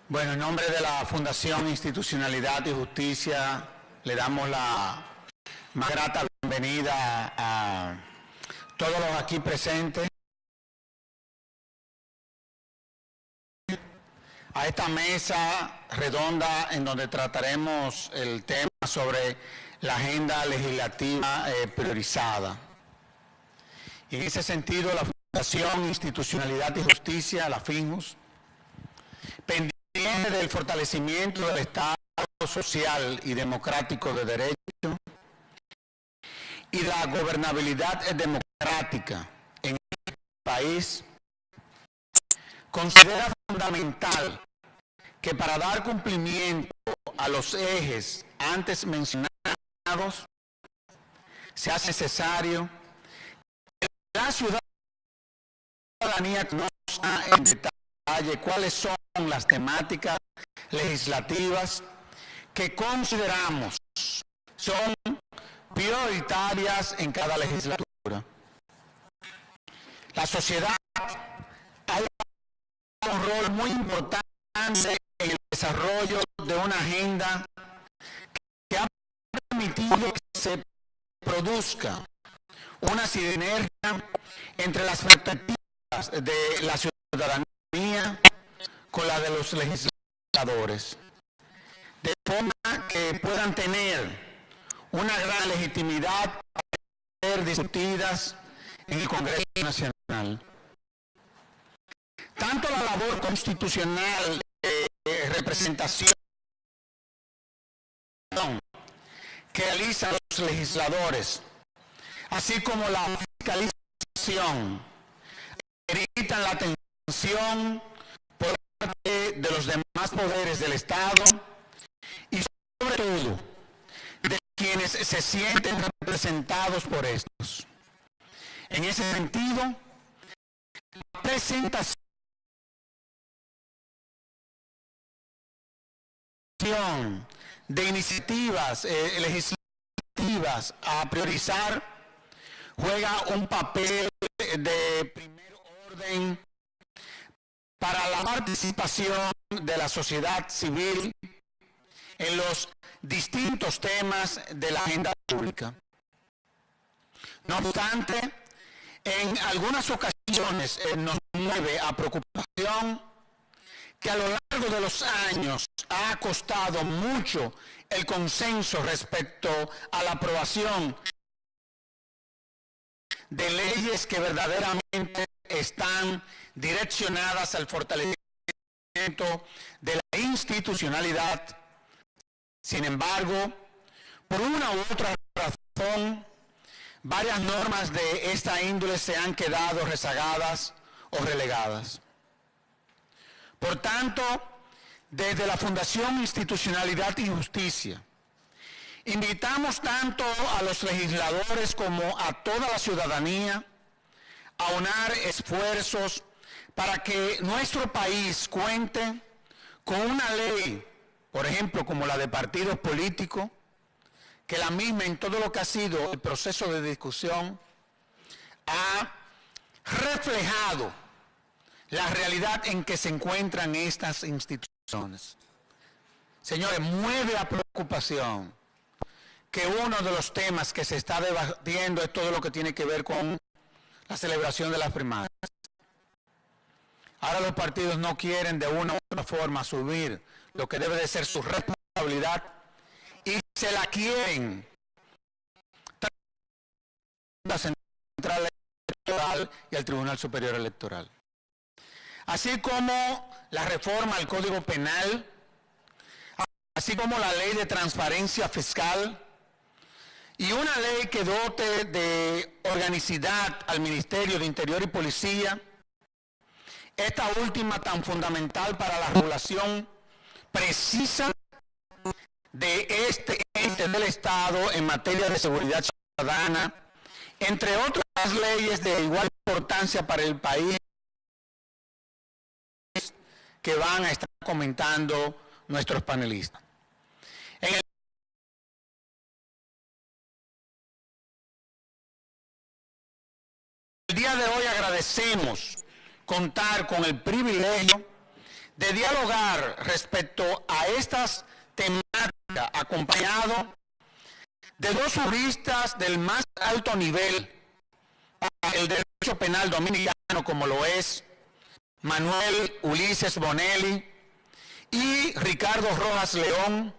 Bueno, en nombre de la Fundación Institucionalidad y Justicia, le damos la más grata bienvenida a todos los aquí presentes a esta mesa redonda en donde trataremos el tema sobre la agenda legislativa priorizada. Y en ese sentido, la Fundación Institucionalidad y Justicia, la FINJUS, pendiente del fortalecimiento del Estado social y democrático de derecho y la gobernabilidad democrática en el país, considera fundamental que para dar cumplimiento a los ejes antes mencionados, se hace necesario que la ciudadanía conozca en detalle cuáles son las temáticas legislativas que consideramos son prioritarias en cada legislatura. La sociedad ha jugado un rol muy importante en el desarrollo de una agenda que ha permitido que se produzca una sinergia entre las expectativas de la ciudadanía con la de los legisladores, de forma que puedan tener una gran legitimidad para ser discutidas en el Congreso Nacional. Tanto la labor constitucional de representación que realizan los legisladores, así como la fiscalización, meritan la atención por parte de los demás poderes del Estado y sobre todo de quienes se sienten representados por estos. En ese sentido, la presentación de iniciativas legislativas a priorizar juega un papel de primer orden para la participación de la sociedad civil en los distintos temas de la agenda pública. No obstante, en algunas ocasiones nos mueve a preocupación que a lo largo de los años ha costado mucho el consenso respecto a la aprobación de leyes que verdaderamente están direccionadas al fortalecimiento de la institucionalidad. Sin embargo, por una u otra razón, varias normas de esta índole se han quedado rezagadas o relegadas. Por tanto, desde la Fundación Institucionalidad y Justicia, invitamos tanto a los legisladores como a toda la ciudadanía a unar esfuerzos para que nuestro país cuente con una ley, por ejemplo, como la de partidos políticos, que la misma en todo lo que ha sido el proceso de discusión ha reflejado la realidad en que se encuentran estas instituciones. Señores, mueve a preocupación que uno de los temas que se está debatiendo es todo lo que tiene que ver con la celebración de las primarias. Ahora los partidos no quieren de una u otra forma asumir lo que debe de ser su responsabilidad y se la quieren la Central Electoral y al Tribunal Superior Electoral. Así como la reforma al Código Penal, así como la ley de transparencia fiscal y una ley que dote de organicidad al Ministerio de Interior y Policía, esta última tan fundamental para la regulación precisa de este ente del Estado en materia de seguridad ciudadana, entre otras leyes de igual importancia para el país que van a estar comentando nuestros panelistas. En el día de hoy agradecemos contar con el privilegio de dialogar respecto a estas temáticas acompañado de dos juristas del más alto nivel para el derecho penal dominicano, como lo es Manuel Ulises Bonelli y Ricardo Rojas León,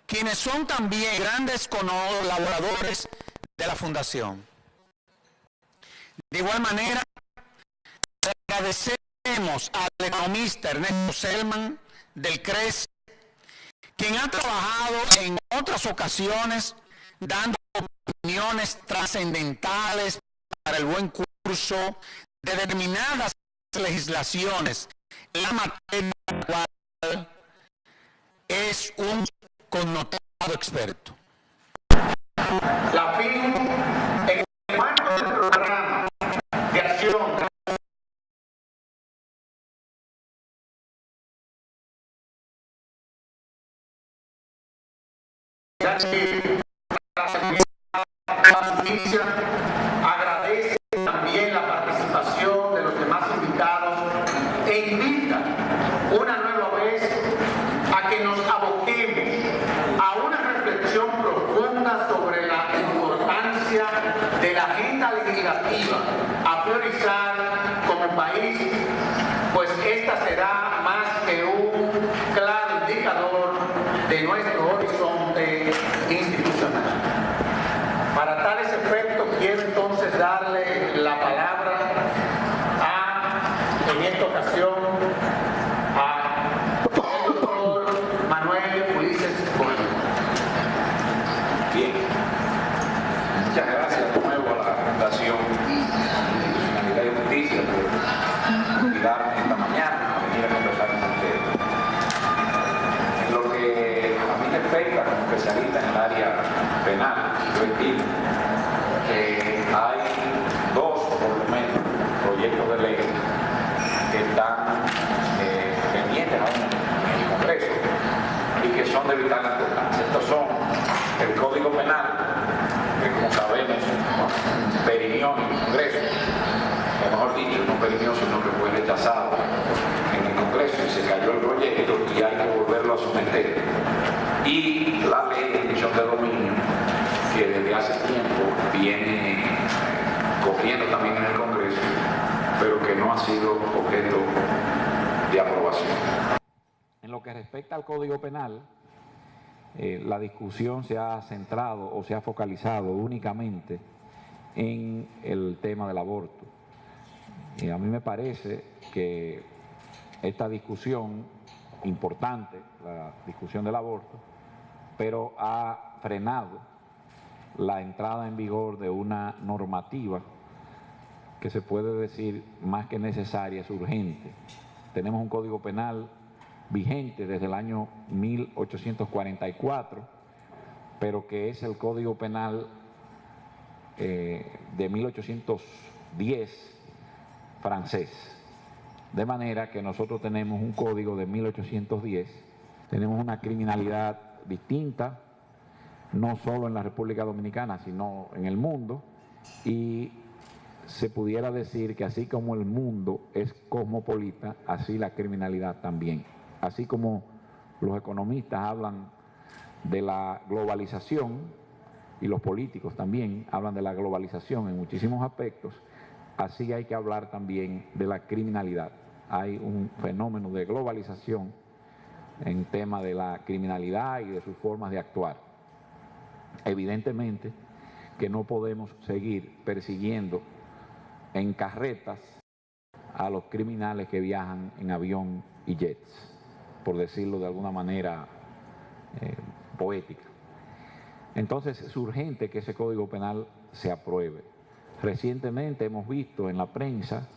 quienes son también grandes colaboradores de la Fundación. De igual manera, agradecemos al economista Ernesto Selman del CRES, quien ha trabajado en otras ocasiones dando opiniones trascendentales para el buen curso de determinadas legislaciones en la materia, la cual es un connotado experto. La FIN, en el marco del programa de acción agradece también la participación de los demás invitados e invita una nueva vez a que nos aboquemos a una reflexión profunda sobre la importancia de la agenda legislativa a priorizar como país, pues esta será más que un claro indicador de nuestro horizonte institucional. Para tales efectos quiero entonces darle la palabra en esta ocasión, al doctor Manuel Ulises Bonelli. Bien, muchas gracias de nuevo a la Fundación Institucionalidad y Justicia por invitarme esta mañana a venir a conversar con ustedes. En lo que a mí respecta como especialista en el área penal, yo estimo que hay dos, por lo menos, proyectos de ley que están pendientes aún en el Congreso y que son de vital importancia. Estos son el Código Penal, que como sabemos, perimió en el Congreso, o mejor dicho, no perimió, sino que fue rechazado en el Congreso y se cayó el proyecto y hay que volverlo a someter. Y la ley de extinción de dominio, que desde hace tiempo viene corriendo también en el Congreso, pero que no ha sido objeto de aprobación. En lo que respecta al Código Penal, la discusión se ha centrado o se ha focalizado únicamente en el tema del aborto. Y a mí me parece que esta discusión importante, la discusión del aborto, pero ha frenado la entrada en vigor de una normativa que se puede decir más que necesaria, es urgente. Tenemos un Código Penal vigente desde el año 1844, pero que es el Código Penal de 1810 francés. De manera que nosotros tenemos un código de 1810, tenemos una criminalidad distinta, no solo en la República Dominicana, sino en el mundo, y se pudiera decir que así como el mundo es cosmopolita, así la criminalidad también. Así como los economistas hablan de la globalización, y los políticos también hablan de la globalización en muchísimos aspectos, así hay que hablar también de la criminalidad. Hay un fenómeno de globalización en tema de la criminalidad y de sus formas de actuar. Evidentemente que no podemos seguir persiguiendo en carretas a los criminales que viajan en avión y jets, por decirlo de alguna manera poética. Entonces es urgente que ese Código Penal se apruebe. Recientemente hemos visto en la prensa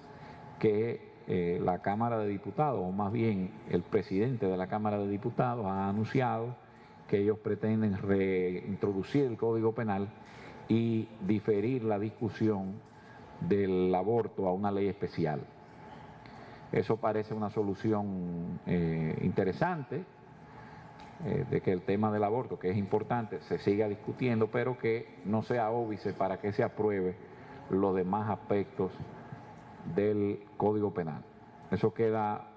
que la Cámara de Diputados, o más bien el presidente de la Cámara de Diputados, ha anunciado que ellos pretenden reintroducir el Código Penal y diferir la discusión del aborto a una ley especial. Eso parece una solución interesante, de que el tema del aborto, que es importante, se siga discutiendo, pero que no sea óbice para que se apruebe los demás aspectos del Código Penal. Eso queda,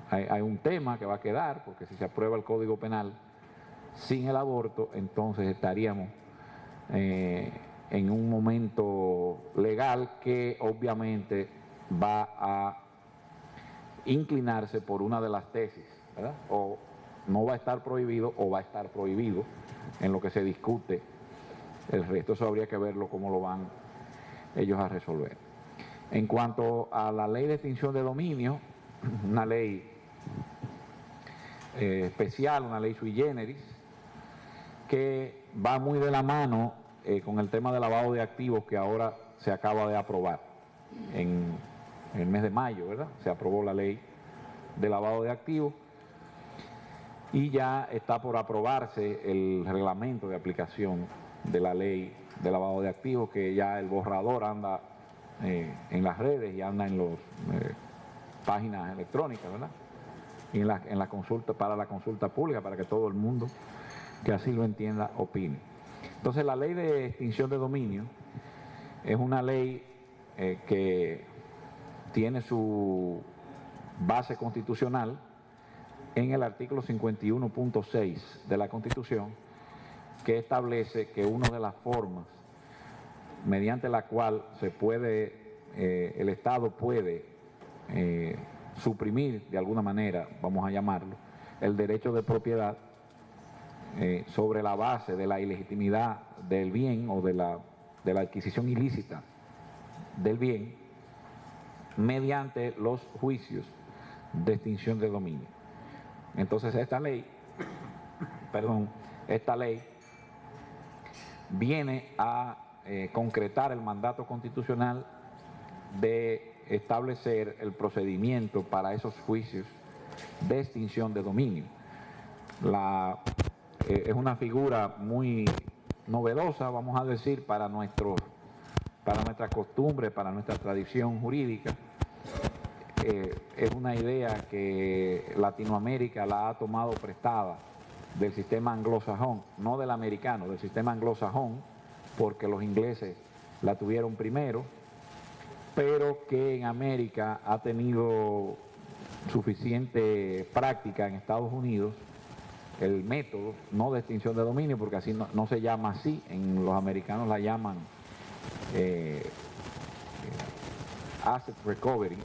hay un tema que va a quedar, porque si se aprueba el Código Penal sin el aborto, entonces estaríamos en un momento legal que obviamente va a inclinarse por una de las tesis, ¿verdad? O no va a estar prohibido o va a estar prohibido en lo que se discute el resto. Eso habría que verlo cómo lo van ellos a resolver. En cuanto a la ley de extinción de dominio, una ley especial, una ley sui generis, que va muy de la mano con el tema de lavado de activos que ahora se acaba de aprobar en el mes de mayo, ¿verdad? Se aprobó la ley de lavado de activos y ya está por aprobarse el reglamento de aplicación de la ley de lavado de activos, que ya el borrador anda en las redes y anda en las páginas electrónicas, ¿verdad? Y en la consulta, para la consulta pública, para que todo el mundo que así lo entienda opine. Entonces, la ley de extinción de dominio es una ley que tiene su base constitucional en el artículo 51.6 de la Constitución, que establece que una de las formas mediante la cual se puede, el Estado puede suprimir de alguna manera, vamos a llamarlo, el derecho de propiedad sobre la base de la ilegitimidad del bien o de la adquisición ilícita del bien mediante los juicios de extinción de dominio. Entonces esta ley viene a concretar el mandato constitucional de establecer el procedimiento para esos juicios de extinción de dominio. Es una figura muy novedosa, vamos a decir, para nuestra costumbre, para nuestra tradición jurídica. Es una idea que Latinoamérica la ha tomado prestada del sistema anglosajón, no del americano, del sistema anglosajón, porque los ingleses la tuvieron primero, pero que en América ha tenido suficiente práctica en Estados Unidos el método, no de extinción de dominio, porque así no se llama así, en los americanos la llaman asset recovery,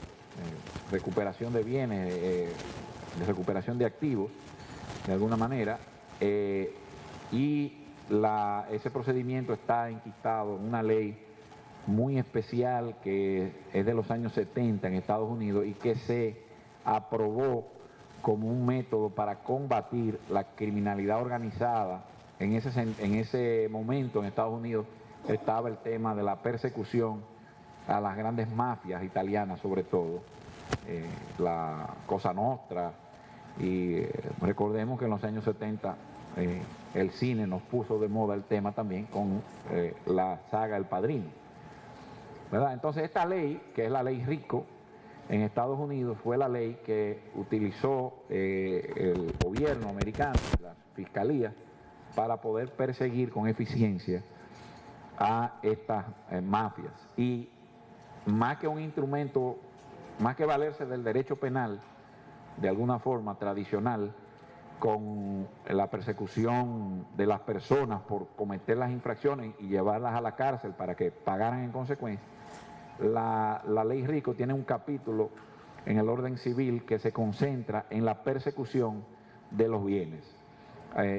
recuperación de bienes, de recuperación de activos, de alguna manera, y ese procedimiento está enquistado en una ley muy especial que es de los años 70 en Estados Unidos y que se aprobó como un método para combatir la criminalidad organizada. En ese momento en Estados Unidos estaba el tema de la persecución a las grandes mafias italianas, sobre todo, la Cosa Nostra, y recordemos que en los años 70 el cine nos puso de moda el tema también con la saga El Padrino, ¿verdad? Entonces esta ley, que es la ley Rico, en Estados Unidos fue la ley que utilizó el gobierno americano, la fiscalía, para poder perseguir con eficiencia a estas mafias. Y más que un instrumento, más que valerse del derecho penal, de alguna forma tradicional, con la persecución de las personas por cometer las infracciones y llevarlas a la cárcel para que pagaran en consecuencia, la ley Rico tiene un capítulo en el orden civil que se concentra en la persecución de los bienes,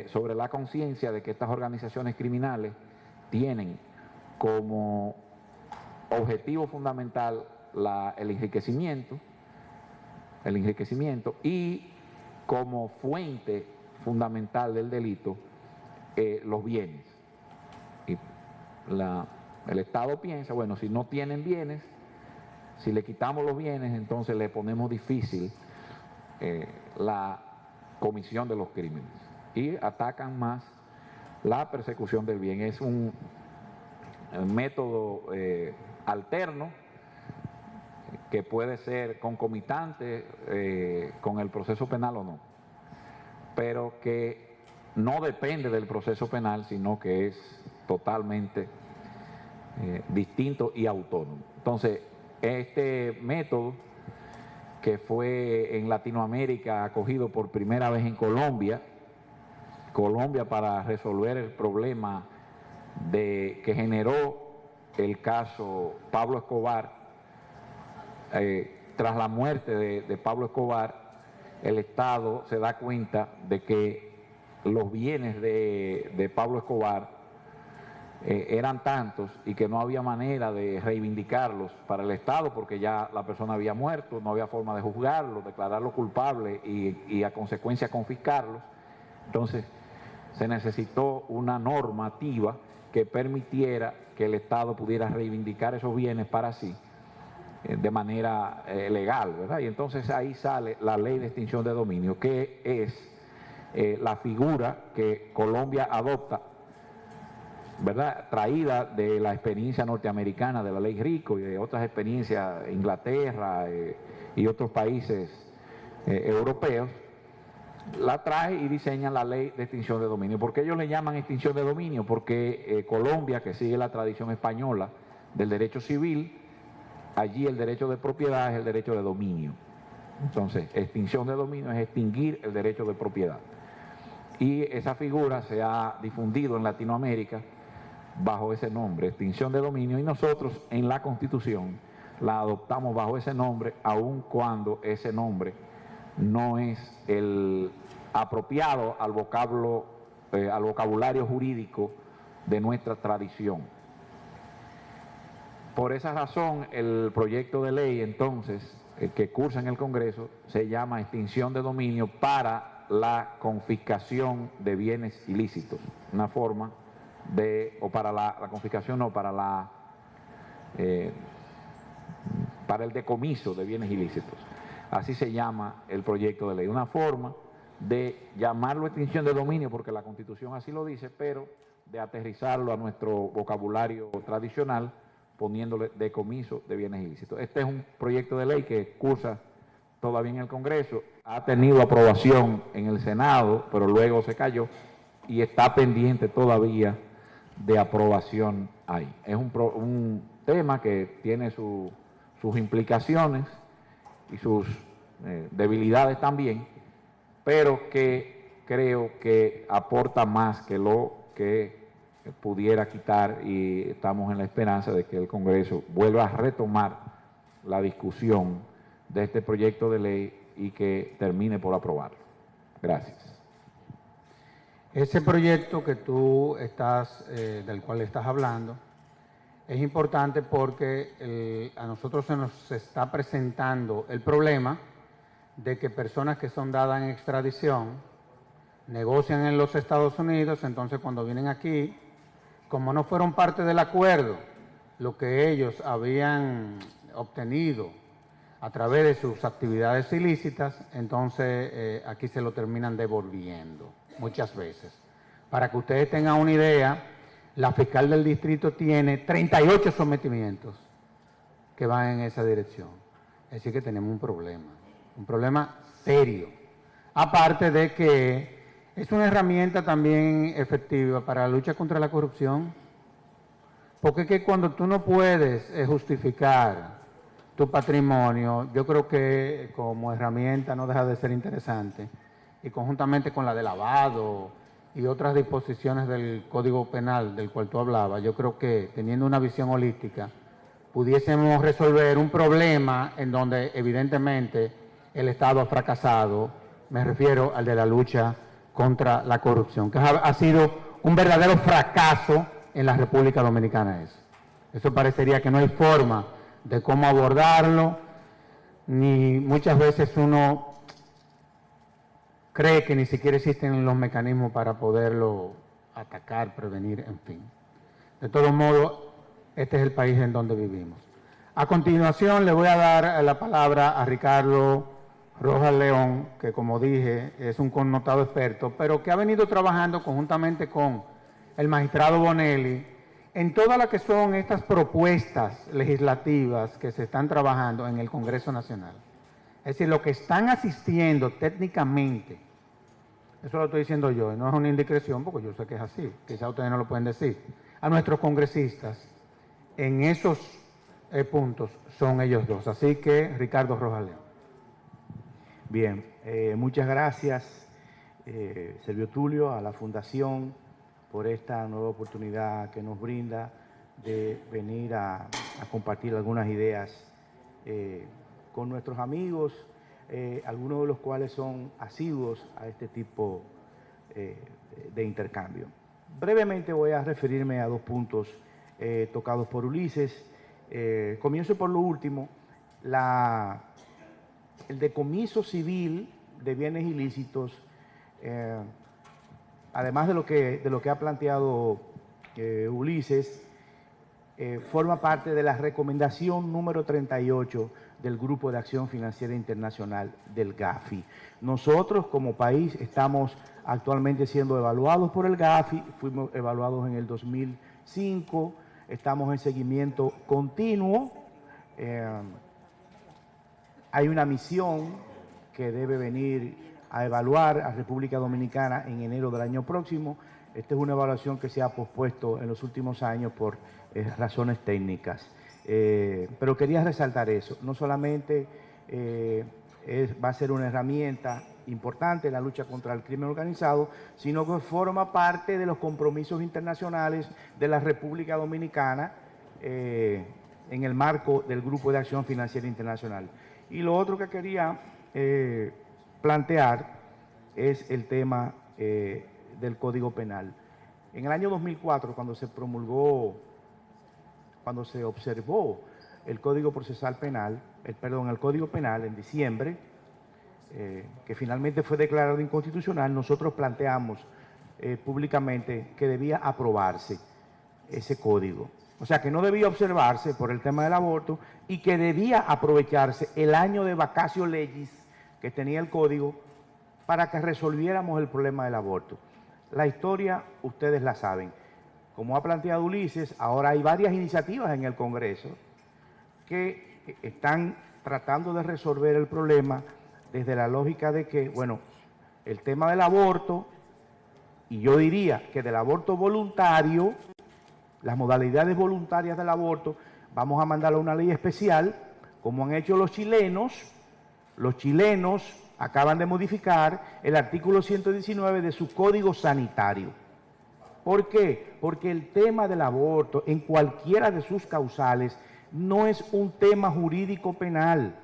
sobre la conciencia de que estas organizaciones criminales tienen como objetivo fundamental el enriquecimiento y como fuente fundamental del delito los bienes. Y el Estado piensa, bueno, si no tienen bienes, si le quitamos los bienes, entonces le ponemos difícil la comisión de los crímenes y atacan más la persecución del bien. Es un método alterno que puede ser concomitante con el proceso penal o no, pero que no depende del proceso penal, sino que es totalmente distinto y autónomo. Entonces, Este método, que fue en Latinoamérica acogido por primera vez en Colombia, para resolver el problema que generó el caso Pablo Escobar. Tras la muerte de Pablo Escobar, el Estado se da cuenta de que los bienes de Pablo Escobar eran tantos y que no había manera de reivindicarlos para el Estado porque ya la persona había muerto, no había forma de juzgarlo, declararlo culpable y a consecuencia confiscarlos. Entonces se necesitó una normativa que permitiera que el Estado pudiera reivindicar esos bienes para sí de manera legal, ¿verdad? Y entonces ahí sale la ley de extinción de dominio, que es la figura que Colombia adopta, ¿verdad?, traída de la experiencia norteamericana de la ley Rico y de otras experiencias, Inglaterra y otros países europeos, la trae y diseña la ley de extinción de dominio. ¿Por qué ellos le llaman extinción de dominio? Porque Colombia, que sigue la tradición española del derecho civil, allí el derecho de propiedad es el derecho de dominio. Entonces, extinción de dominio es extinguir el derecho de propiedad. Y esa figura se ha difundido en Latinoamérica bajo ese nombre, extinción de dominio, y nosotros en la Constitución la adoptamos bajo ese nombre, aun cuando ese nombre no es el apropiado al vocabulario jurídico de nuestra tradición. Por esa razón, el proyecto de ley, entonces, que cursa en el Congreso, se llama extinción de dominio para la confiscación de bienes ilícitos, una forma o para la confiscación, no, para el decomiso de bienes ilícitos. Así se llama el proyecto de ley, una forma de llamarlo extinción de dominio porque la Constitución así lo dice, pero de aterrizarlo a nuestro vocabulario tradicional poniéndole decomiso de bienes ilícitos. Este es un proyecto de ley que cursa todavía en el Congreso, ha tenido aprobación en el Senado, pero luego se cayó y está pendiente todavía de aprobación ahí. Es un tema que tiene sus implicaciones y sus debilidades también, pero que creo que aporta más que lo que pudiera quitar, y estamos en la esperanza de que el Congreso vuelva a retomar la discusión de este proyecto de ley y que termine por aprobarlo. Gracias. Ese proyecto que tú del cual estás hablando, es importante porque a nosotros se nos está presentando el problema de que personas que son dadas en extradición negocian en los Estados Unidos, entonces cuando vienen aquí, como no fueron parte del acuerdo, lo que ellos habían obtenido a través de sus actividades ilícitas, entonces aquí se lo terminan devolviendo muchas veces. Para que ustedes tengan una idea, la fiscal del distrito tiene 38 sometimientos que van en esa dirección. Es decir, que tenemos un problema serio. Aparte de que es una herramienta también efectiva para la lucha contra la corrupción, porque es que cuando tú no puedes justificar tu patrimonio, yo creo que como herramienta no deja de ser interesante, y conjuntamente con la de lavado y otras disposiciones del Código Penal del cual tú hablabas, yo creo que teniendo una visión holística pudiésemos resolver un problema en donde evidentemente el Estado ha fracasado. Me refiero al de la lucha contra la corrupción, que ha sido un verdadero fracaso en la República Dominicana. Eso parecería que no hay forma de cómo abordarlo, ni muchas veces uno cree que ni siquiera existen los mecanismos para poderlo atacar, prevenir, en fin. De todos modos, este es el país en donde vivimos. A continuación le voy a dar la palabra a Ricardo Rojas León, que como dije es un connotado experto, pero que ha venido trabajando conjuntamente con el magistrado Bonelli en todas las que son estas propuestas legislativas que se están trabajando en el Congreso Nacional. Es decir, lo que están asistiendo técnicamente, eso lo estoy diciendo yo, y no es una indiscreción porque yo sé que es así, quizás ustedes no lo pueden decir, a nuestros congresistas en esos puntos son ellos dos. Así que, Ricardo Rojas León. Bien, muchas gracias, Servio Tulio, a la Fundación por esta nueva oportunidad que nos brinda de venir a compartir algunas ideas con nuestros amigos, algunos de los cuales son asiduos a este tipo de intercambio. Brevemente voy a referirme a 2 puntos tocados por Ulises. Comienzo por lo último, el decomiso civil de bienes ilícitos, además de lo que ha planteado Ulises, forma parte de la recomendación número 38 del Grupo de Acción Financiera Internacional del GAFI. Nosotros como país estamos actualmente siendo evaluados por el GAFI, fuimos evaluados en el 2005, estamos en seguimiento continuo. Hay una misión que debe venir a evaluar a República Dominicana en enero del año próximo. Esta es una evaluación que se ha pospuesto en los últimos años por razones técnicas. Pero quería resaltar eso. No solamente va a ser una herramienta importante en la lucha contra el crimen organizado, sino que forma parte de los compromisos internacionales de la República Dominicana en el marco del Grupo de Acción Financiera Internacional. Y lo otro que quería plantear es el tema del Código Penal. En el año 2004, cuando se promulgó, cuando se observó el Código Procesal Penal, el Código Penal en diciembre, que finalmente fue declarado inconstitucional, nosotros planteamos públicamente que debía aprobarse ese código. O sea, que no debía observarse por el tema del aborto y que debía aprovecharse el año de vacatio legis que tenía el código para que resolviéramos el problema del aborto. La historia ustedes la saben. Como ha planteado Ulises, ahora hay varias iniciativas en el Congreso que están tratando de resolver el problema desde la lógica de que, bueno, el tema del aborto, y yo diría que del aborto voluntario, las modalidades voluntarias del aborto, vamos a mandarle una ley especial, como han hecho los chilenos. Los chilenos acaban de modificar el artículo 119 de su Código Sanitario. ¿Por qué? Porque el tema del aborto, en cualquiera de sus causales, no es un tema jurídico penal,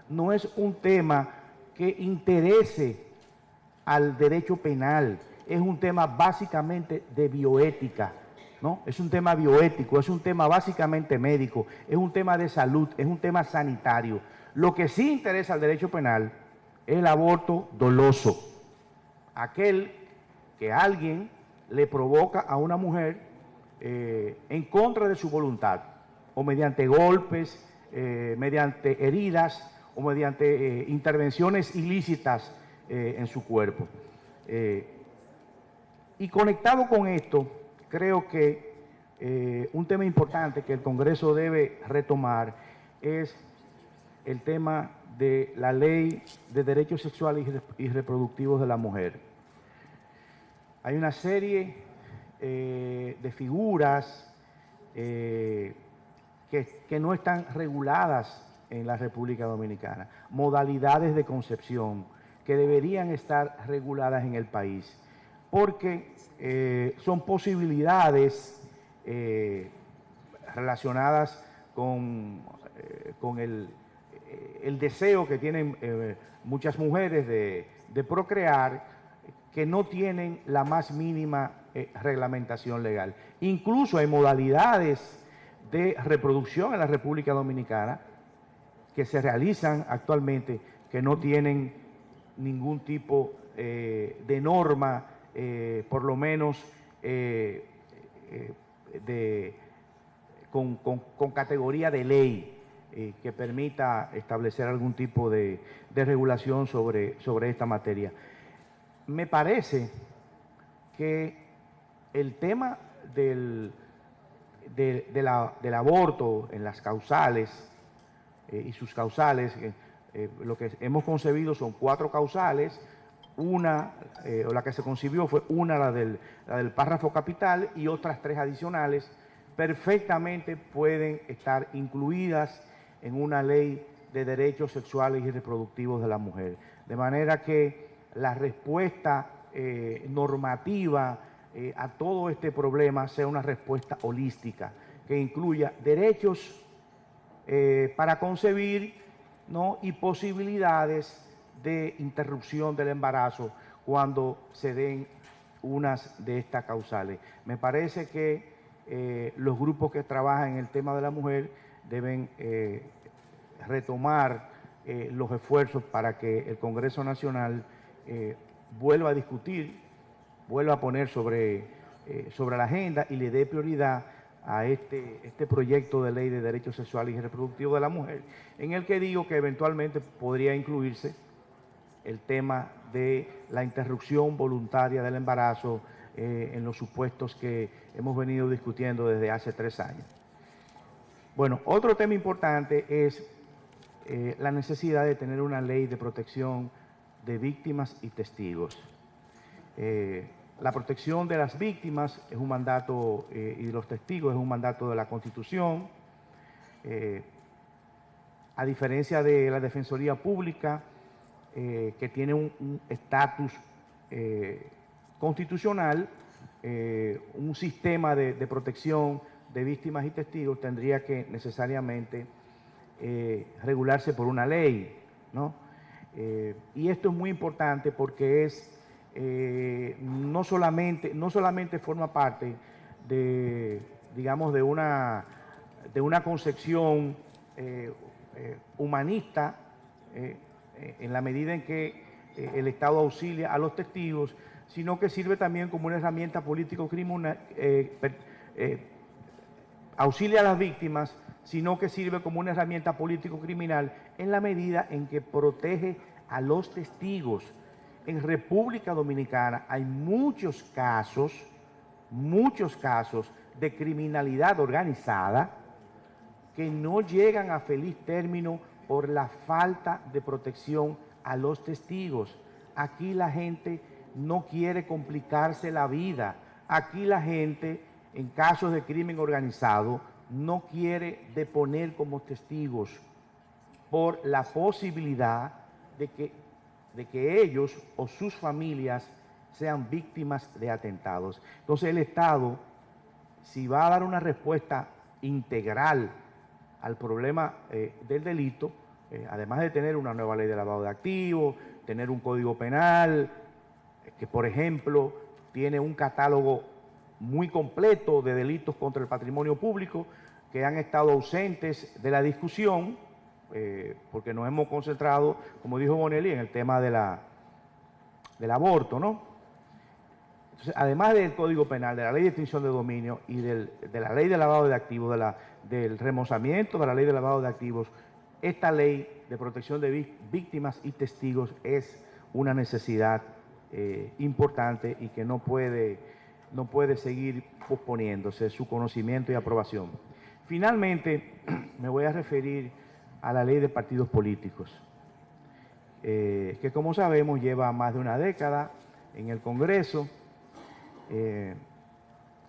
no es un tema que interese al derecho penal, es un tema básicamente de bioética, ¿no? Es un tema bioético, es un tema básicamente médico, es un tema de salud, es un tema sanitario. Lo que sí interesa al derecho penal es el aborto doloso, aquel que alguien le provoca a una mujer en contra de su voluntad, o mediante golpes, mediante heridas, o mediante intervenciones ilícitas en su cuerpo. Y conectado con esto, creo que un tema importante que el Congreso debe retomar es el tema de la Ley de Derechos Sexuales y Reproductivos de la Mujer. Hay una serie de figuras que no están reguladas en la República Dominicana, modalidades de concepción que deberían estar reguladas en el país, porque son posibilidades relacionadas con el deseo que tienen muchas mujeres de procrear, que no tienen la más mínima reglamentación legal. Incluso hay modalidades de reproducción en la República Dominicana que se realizan actualmente que no tienen ningún tipo de norma, por lo menos con categoría de ley, que permita establecer algún tipo de regulación sobre esta materia. Me parece que el tema del aborto en las causales y sus causales, lo que hemos concebido son 4 causales. Una, o la que se concibió fue una, la del párrafo capital, y otras 3 adicionales perfectamente pueden estar incluidas en una ley de derechos sexuales y reproductivos de la mujer. De manera que la respuesta normativa a todo este problema sea una respuesta holística, que incluya derechos para concebir, ¿no?, y posibilidades de interrupción del embarazo cuando se den unas de estas causales. Me parece que los grupos que trabajan en el tema de la mujer deben retomar los esfuerzos para que el Congreso Nacional vuelva a discutir, vuelva a poner sobre la agenda y le dé prioridad a este proyecto de ley de derechos sexuales y reproductivos de la mujer, en el que digo que eventualmente podría incluirse el tema de la interrupción voluntaria del embarazo en los supuestos que hemos venido discutiendo desde hace 3 años. Bueno, otro tema importante es la necesidad de tener una ley de protección de víctimas y testigos. La protección de las víctimas es un mandato y de los testigos es un mandato de la Constitución. A diferencia de la Defensoría Pública, que tiene un estatus constitucional, un sistema de protección de víctimas y testigos tendría que necesariamente regularse por una ley, ¿no? Y esto es muy importante porque es no solamente forma parte de, digamos, de una concepción humanista, en la medida en que el Estado auxilia a los testigos, sino que sirve también como una herramienta político-criminal, auxilia a las víctimas, sino que sirve como una herramienta político-criminal en la medida en que protege a los testigos. En República Dominicana hay muchos casos de criminalidad organizada que no llegan a feliz término por la falta de protección a los testigos. Aquí la gente no quiere complicarse la vida. Aquí la gente, en casos de crimen organizado, no quiere deponer como testigos por la posibilidad de que ellos o sus familias sean víctimas de atentados. Entonces el Estado, si va a dar una respuesta integral al problema del delito, además de tener una nueva ley de lavado de activos, tener un código penal, que por ejemplo tiene un catálogo muy completo de delitos contra el patrimonio público que han estado ausentes de la discusión, porque nos hemos concentrado, como dijo Bonelli, en el tema del aborto, ¿no? Entonces, además del Código Penal, de la Ley de Extinción de Dominio y de la Ley de Lavado de Activos, del remozamiento de la Ley de Lavado de Activos, esta Ley de Protección de Víctimas y Testigos es una necesidad importante y que no puede seguir posponiéndose su conocimiento y aprobación. Finalmente, me voy a referir a la Ley de Partidos Políticos, que como sabemos lleva más de una década en el Congreso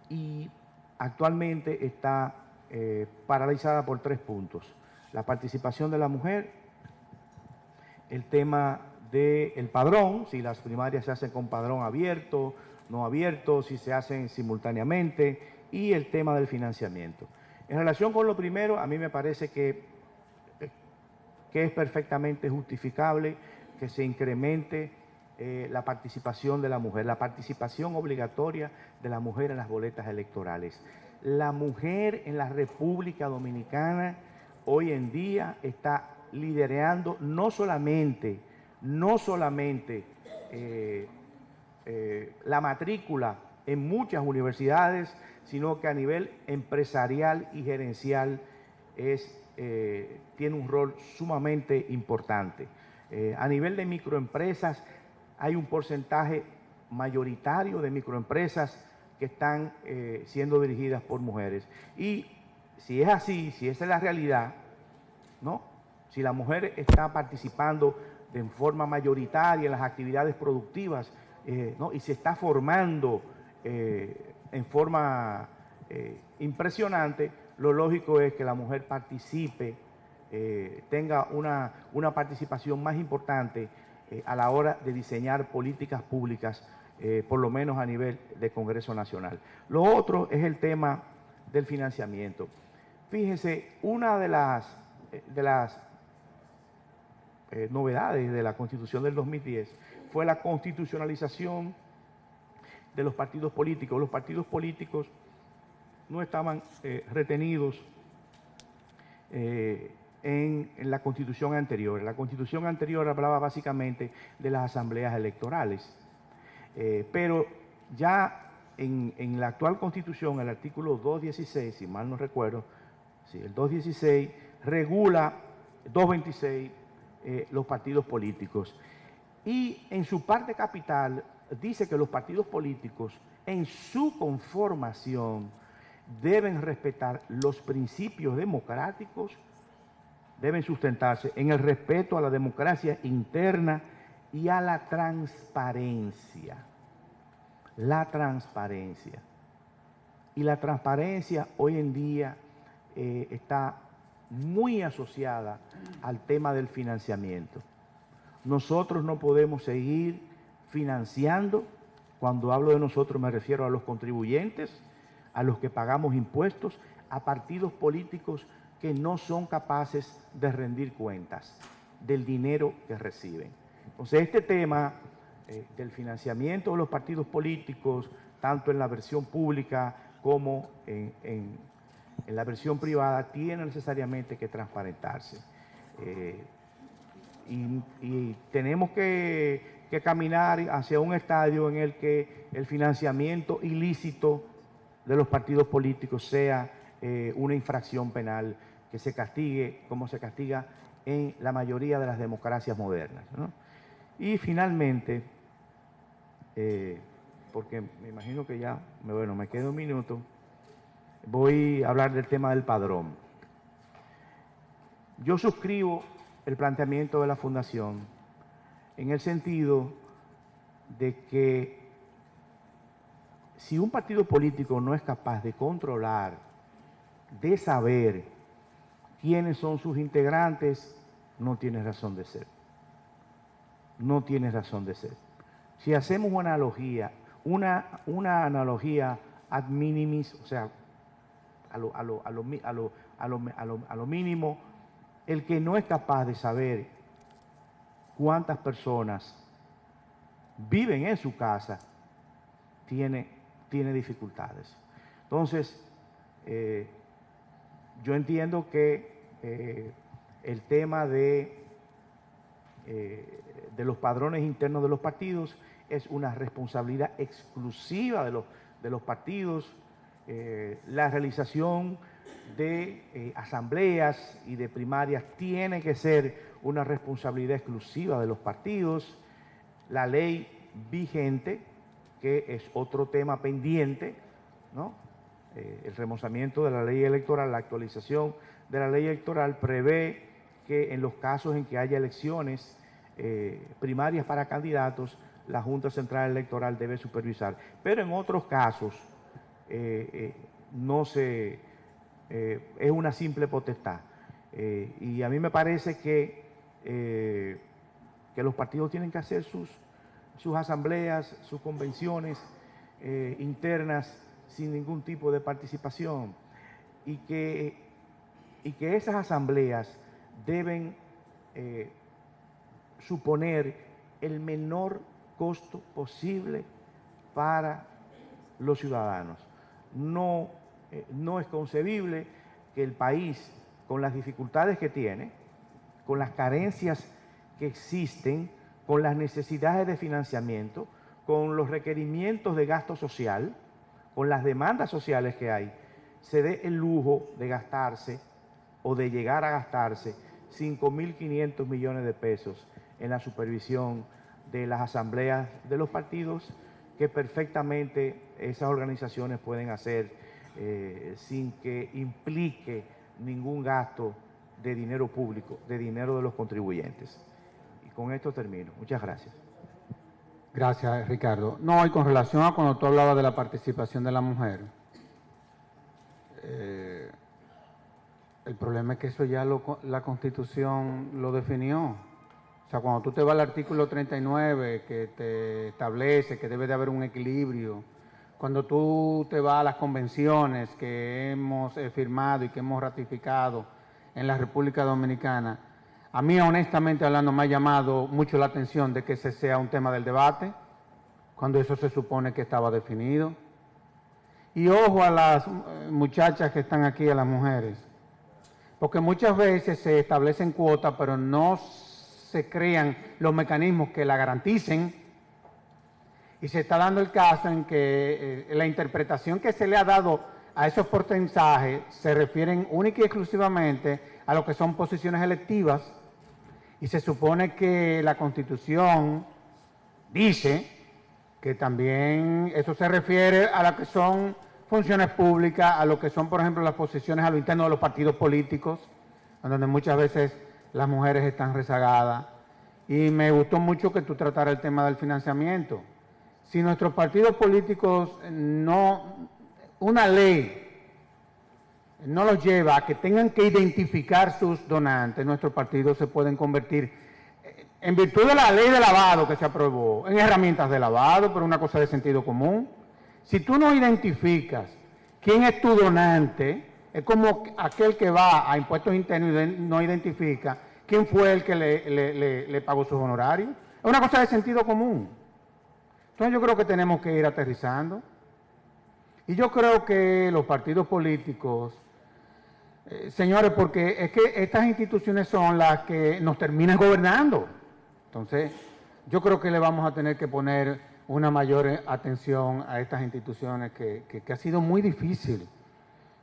y actualmente está paralizada por 3 puntos. La participación de la mujer, el tema del padrón, si las primarias se hacen con padrón abierto, no abierto, si se hacen simultáneamente, y el tema del financiamiento. En relación con lo primero, a mí me parece que es perfectamente justificable que se incremente la participación de la mujer, la participación obligatoria de la mujer en las boletas electorales. La mujer en la República Dominicana hoy en día está liderando no solamente la matrícula en muchas universidades, sino que a nivel empresarial y gerencial tiene un rol sumamente importante. A nivel de microempresas, hay un porcentaje mayoritario de microempresas que están siendo dirigidas por mujeres. Y si es así, si esa es la realidad, ¿no? Si la mujer está participando de forma mayoritaria en las actividades productivas, ¿no? Y se está formando en forma impresionante, lo lógico es que la mujer participe, tenga una participación más importante a la hora de diseñar políticas públicas, por lo menos a nivel de Congreso Nacional. Lo otro es el tema del financiamiento. Fíjense, una de las novedades de la Constitución del 2010 fue la constitucionalización de los partidos políticos. Los partidos políticos no estaban retenidos en la Constitución anterior. La Constitución anterior hablaba básicamente de las asambleas electorales, pero ya en la actual Constitución, el artículo 216, si mal no recuerdo, sí, el 216 regula, 226, los partidos políticos. Y en su parte capital dice que los partidos políticos en su conformación deben respetar los principios democráticos, deben sustentarse en el respeto a la democracia interna y a la transparencia. La transparencia. Y la transparencia hoy en día está muy asociada al tema del financiamiento. Nosotros no podemos seguir financiando, cuando hablo de nosotros me refiero a los contribuyentes, a los que pagamos impuestos, a partidos políticos que no son capaces de rendir cuentas del dinero que reciben. Entonces, este tema del financiamiento de los partidos políticos, tanto en la versión pública como en la versión privada, tiene necesariamente que transparentarse. Y tenemos que caminar hacia un estadio en el que el financiamiento ilícito de los partidos políticos sea una infracción penal que se castigue como se castiga en la mayoría de las democracias modernas, ¿no? Y finalmente, porque me imagino que ya, bueno, me queda un minuto, voy a hablar del tema del padrón. Yo suscribo el planteamiento de la Fundación en el sentido de que si un partido político no es capaz de controlar, de saber quiénes son sus integrantes, no tiene razón de ser. No tiene razón de ser. Si hacemos una analogía, una analogía ad minimis, o sea, a lo mínimo, el que no es capaz de saber cuántas personas viven en su casa tiene dificultades. Entonces, yo entiendo que el tema de los padrones internos de los partidos es una responsabilidad exclusiva de los partidos. La realización de asambleas y de primarias tiene que ser una responsabilidad exclusiva de los partidos. La ley vigente, que es otro tema pendiente, ¿no? El remozamiento de la ley electoral, la actualización de la ley electoral prevé que en los casos en que haya elecciones primarias para candidatos, la Junta Central Electoral debe supervisar. Pero en otros casos no se... es una simple potestad. Y a mí me parece que los partidos tienen que hacer sus asambleas, sus convenciones internas sin ningún tipo de participación, y que esas asambleas deben suponer el menor costo posible para los ciudadanos. No es concebible que el país, con las dificultades que tiene, con las carencias que existen, con las necesidades de financiamiento, con los requerimientos de gasto social, con las demandas sociales que hay, se dé el lujo de gastarse o de llegar a gastarse 5.500 millones de pesos en la supervisión de las asambleas de los partidos, que perfectamente esas organizaciones pueden hacer sin que implique ningún gasto de dinero público, de dinero de los contribuyentes. Y con esto termino. Muchas gracias. Gracias, Ricardo. No, y con relación a cuando tú hablabas de la participación de la mujer, El problema es que eso ya la Constitución lo definió. O sea, cuando tú te vas al artículo 39, que te establece que debe de haber un equilibrio, cuando tú te vas a las convenciones que hemos firmado y que hemos ratificado en la República Dominicana, a mí honestamente hablando me ha llamado mucho la atención de que ese sea un tema del debate, cuando eso se supone que estaba definido. Y ojo a las muchachas que están aquí, a las mujeres, porque muchas veces se establecen cuotas, pero no se crean los mecanismos que la garanticen, y se está dando el caso en que la interpretación que se le ha dado a esos porcentajes se refieren única y exclusivamente a lo que son posiciones electivas, y se supone que la Constitución dice que también eso se refiere a lo que son funciones públicas, a lo que son, por ejemplo, las posiciones a lo interno de los partidos políticos, donde muchas veces las mujeres están rezagadas. Y me gustó mucho que tú trataras el tema del financiamiento. Si nuestros partidos políticos una ley no los lleva a que tengan que identificar sus donantes, nuestros partidos se pueden convertir, en virtud de la ley de lavado que se aprobó, en herramientas de lavado, pero una cosa de sentido común. Si tú no identificas quién es tu donante, es como aquel que va a impuestos internos y no identifica quién fue el que le pagó sus honorarios. Es una cosa de sentido común. Entonces yo creo que tenemos que ir aterrizando. Y yo creo que los partidos políticos, señores, porque es que estas instituciones son las que nos terminan gobernando. Entonces, yo creo que le vamos a tener que poner una mayor atención a estas instituciones que ha sido muy difícil,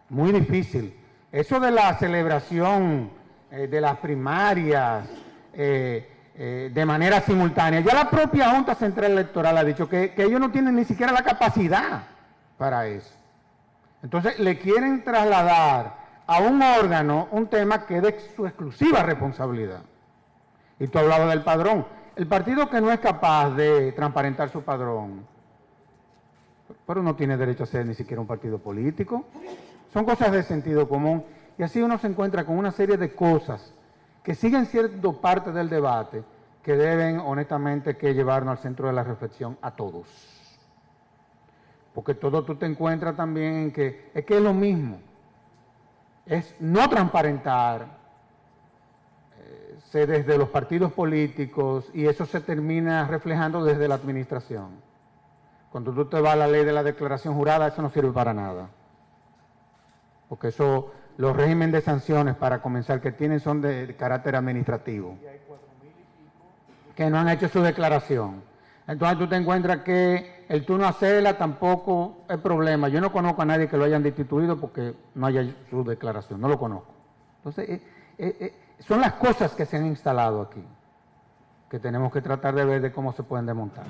muy difícil. Eso de la celebración de las primarias de manera simultánea, ya la propia Junta Central Electoral ha dicho que ellos no tienen ni siquiera la capacidad para eso. Entonces, le quieren trasladar a un órgano un tema que es de su exclusiva responsabilidad. Y tú hablabas del padrón. El partido que no es capaz de transparentar su padrón, pero no tiene derecho a ser ni siquiera un partido político. Son cosas de sentido común. Y así uno se encuentra con una serie de cosas que siguen siendo parte del debate, que deben honestamente que llevarnos al centro de la reflexión a todos. Porque todo tú te encuentras también en que es lo mismo. Es no transparentar desde los partidos políticos, y eso se termina reflejando desde la administración. Cuando tú te vas a la ley de la declaración jurada, eso no sirve para nada. Porque eso, los regímenes de sanciones para comenzar que tienen son de carácter administrativo, que no han hecho su declaración. Entonces tú te encuentras que el tú no hacerla tampoco es problema. Yo no conozco a nadie que lo hayan destituido porque no haya su declaración, no lo conozco. Entonces, son las cosas que se han instalado aquí, que tenemos que tratar de ver de cómo se pueden desmontar.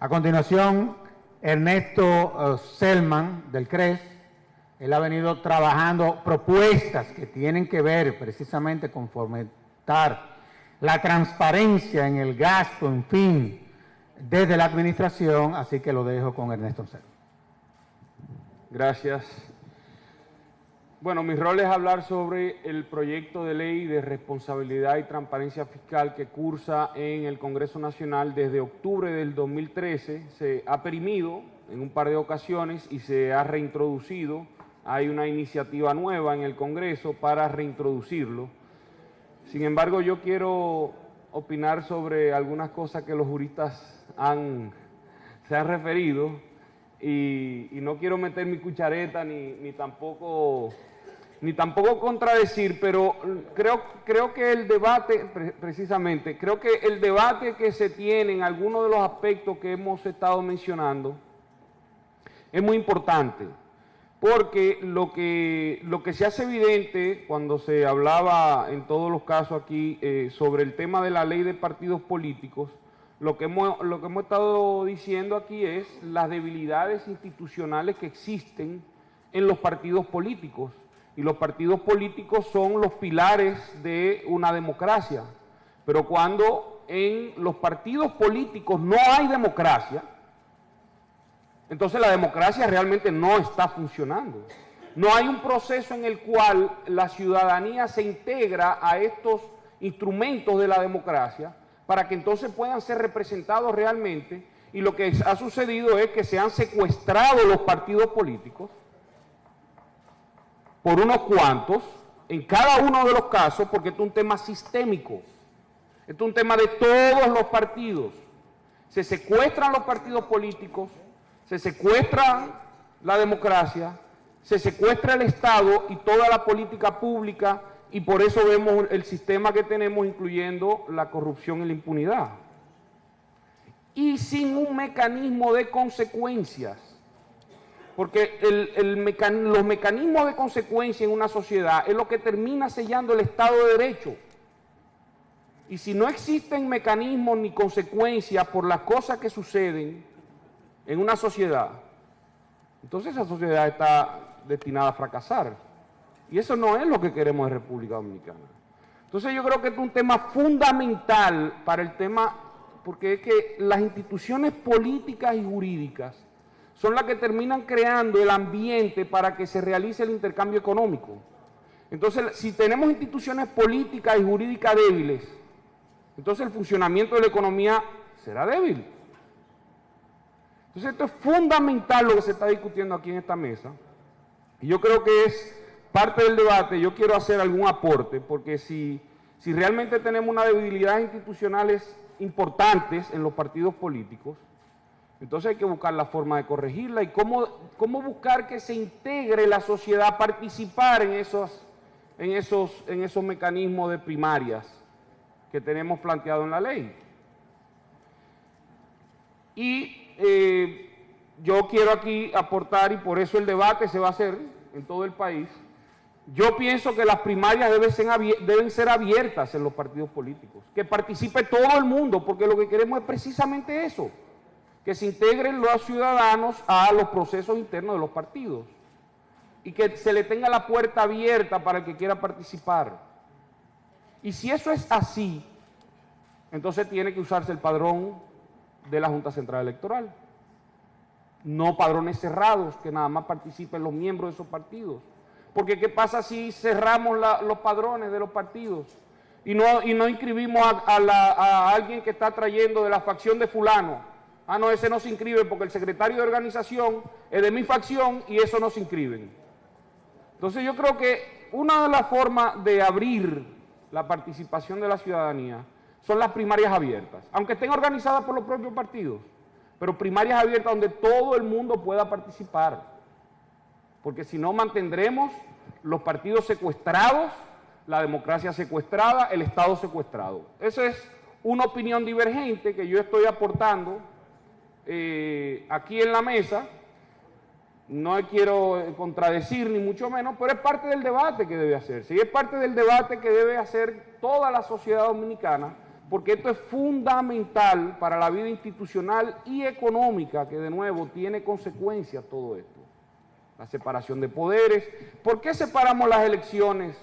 A continuación, Ernesto Selman, del CRES, él ha venido trabajando propuestas que tienen que ver precisamente con fomentar la transparencia en el gasto, en fin, desde la administración, así que lo dejo con Ernesto Selman. Gracias. Bueno, mi rol es hablar sobre el proyecto de ley de responsabilidad y transparencia fiscal que cursa en el Congreso Nacional desde octubre del 2013. Se ha perimido en un par de ocasiones y se ha reintroducido. Hay una iniciativa nueva en el Congreso para reintroducirlo. Sin embargo, yo quiero opinar sobre algunas cosas que los juristas se han referido y no quiero meter mi cuchareta ni tampoco contradecir, pero creo que el debate, precisamente, creo que el debate que se tiene en algunos de los aspectos que hemos estado mencionando es muy importante, porque lo que se hace evidente cuando se hablaba en todos los casos aquí sobre el tema de la ley de partidos políticos, lo que hemos estado diciendo aquí es las debilidades institucionales que existen en los partidos políticos. y los partidos políticos son los pilares de una democracia. Pero cuando en los partidos políticos no hay democracia, entonces la democracia realmente no está funcionando. No hay un proceso en el cual la ciudadanía se integra a estos instrumentos de la democracia para que entonces puedan ser representados realmente, y lo que ha sucedido es que se han secuestrado los partidos políticos por unos cuantos, en cada uno de los casos, porque esto es un tema sistémico, esto es un tema de todos los partidos. Se secuestran los partidos políticos, se secuestra la democracia, se secuestra el Estado y toda la política pública, y por eso vemos el sistema que tenemos, incluyendo la corrupción y la impunidad. Y sin un mecanismo de consecuencias, porque los mecanismos de consecuencia en una sociedad es lo que termina sellando el Estado de Derecho. Y si no existen mecanismos ni consecuencias por las cosas que suceden en una sociedad, entonces esa sociedad está destinada a fracasar. Y eso no es lo que queremos en República Dominicana. Entonces yo creo que es un tema fundamental para el tema, porque es que las instituciones políticas y jurídicas son las que terminan creando el ambiente para que se realice el intercambio económico. Entonces, si tenemos instituciones políticas y jurídicas débiles, entonces el funcionamiento de la economía será débil. Entonces esto es fundamental lo que se está discutiendo aquí en esta mesa, y yo creo que es parte del debate. Yo quiero hacer algún aporte, porque si realmente tenemos una debilidad institucionales importantes en los partidos políticos, entonces hay que buscar la forma de corregirla y cómo buscar que se integre la sociedad a participar en esos mecanismos de primarias que tenemos planteado en la ley. Y yo quiero aquí aportar, y por eso el debate se va a hacer en todo el país. Yo pienso que las primarias deben ser abiertas en los partidos políticos, que participe todo el mundo, porque lo que queremos es precisamente eso, que se integren los ciudadanos a los procesos internos de los partidos y que se le tenga la puerta abierta para el que quiera participar. Y si eso es así, entonces tiene que usarse el padrón de la Junta Central Electoral, no padrones cerrados, que nada más participen los miembros de esos partidos. Porque ¿qué pasa si cerramos los padrones de los partidos y no inscribimos a alguien que está trayendo de la facción de fulano? Ah, no, ese no se inscribe porque el secretario de organización es de mi facción y eso no se inscriben. Entonces yo creo que una de las formas de abrir la participación de la ciudadanía son las primarias abiertas, aunque estén organizadas por los propios partidos, pero primarias abiertas donde todo el mundo pueda participar, porque si no mantendremos los partidos secuestrados, la democracia secuestrada, el Estado secuestrado. Esa es una opinión divergente que yo estoy aportando aquí en la mesa. No quiero contradecir ni mucho menos, pero es parte del debate que debe hacerse, y es parte del debate que debe hacer toda la sociedad dominicana, porque esto es fundamental para la vida institucional y económica, que de nuevo tiene consecuencias todo esto. La separación de poderes. ¿Por qué separamos las elecciones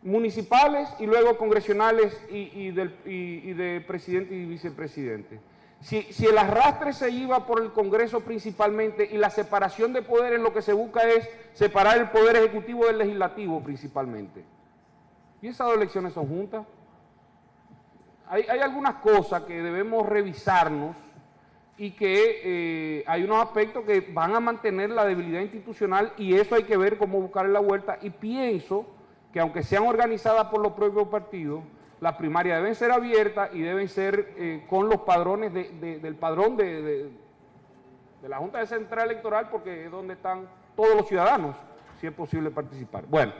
municipales y luego congresionales y de presidente y vicepresidente? Si el arrastre se iba por el Congreso principalmente, y la separación de poderes, lo que se busca es separar el poder ejecutivo del legislativo principalmente. ¿Y esas dos elecciones son juntas? Hay algunas cosas que debemos revisarnos, y que hay unos aspectos que van a mantener la debilidad institucional, y eso hay que ver cómo buscarle la vuelta. Y pienso que aunque sean organizadas por los propios partidos, las primarias deben ser abiertas y deben ser con los padrones del padrón de la Junta Central Electoral, porque es donde están todos los ciudadanos, si es posible participar. Bueno,